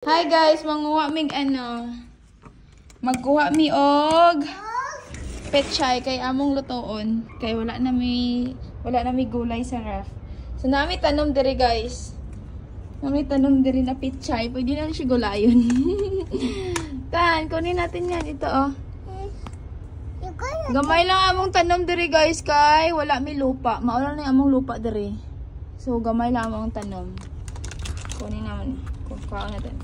Hi guys, manguha mig magkuha mi og pechay kay among lutoon kay wala na mi gulay sa ref. So nami tanom diri guys. Nami tanom diri na pechay, pwede na siya gulayon. Tan, kunin natin yan ito oh. Gamay lang among tanom diri guys kay wala mi lupa. Mauna na among lupa diri. So gamay lang among tanom. Kunin naman. Kuha natin.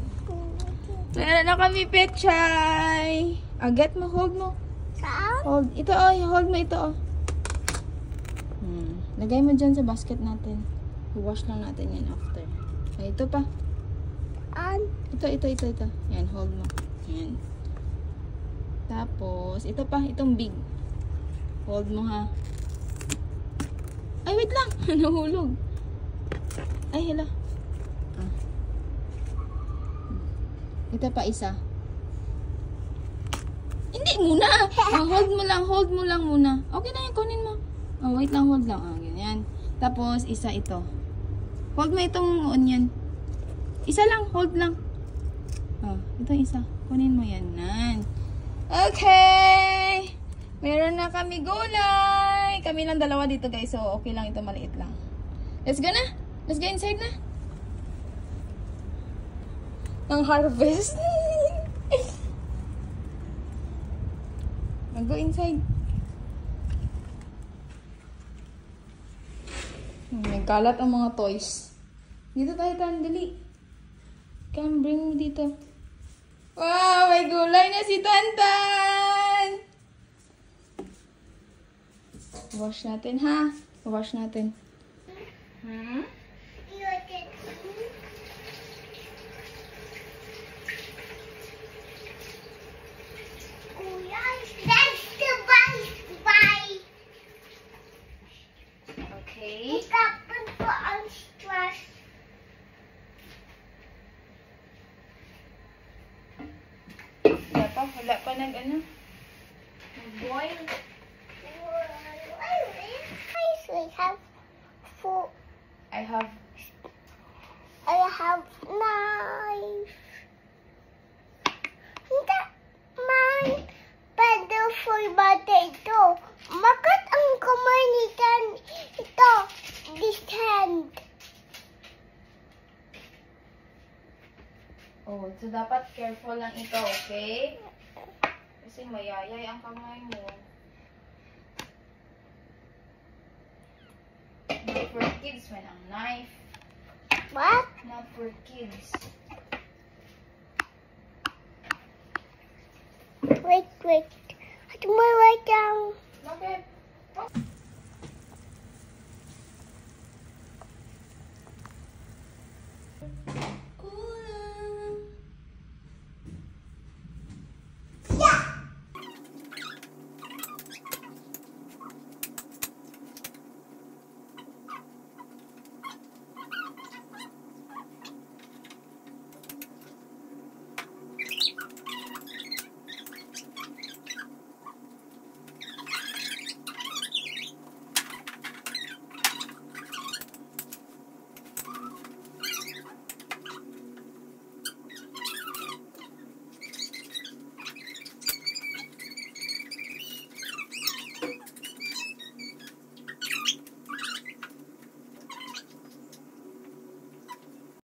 Meron na kami pechay. Agat mo, hold mo. Saan? Hold. Ito oh, hold mo ito oh. Lagay mo dyan sa basket natin. I-wash lang natin yan after. Ay, ito pa. Saan? Ito. Yan, hold mo. Yan. Tapos, ito pa, itong big. Hold mo ha. Ay, wait lang. Nahulog. Ay, hala. Ito pa isa. Hindi muna. Hold mo lang muna. Okay na yan, kunin mo. Oh, wait lang, hold lang. Ganyan. Tapos, isa ito. Hold mo itong onion. Isa lang, hold lang. Oh, ito isa. Kunin mo yan. Okay. Meron na kami gulay. Kami lang dalawa dito guys. So, okay lang ito. Maliit lang. Let's go na. Let's go inside na. Ang harvest. Mag-go inside. Nagkalat ang mga toys. Dito tayo, Tan. Dali. Come, bring me dito. Wow! May gulay na si Tantan! Wash natin, ha? Wash natin. Okay. Wala pa nag-ano? Nag-boil. I have knife. Hindi man pwede for potato. Makat ang kamay ni Tan. Ito, this hand. Oh, so dapat careful lang ito, okay? Kasi mayayay ang kamay mo. Not for kids when ang knife. What? Not for kids. Wait. At mo wait down. Bakit?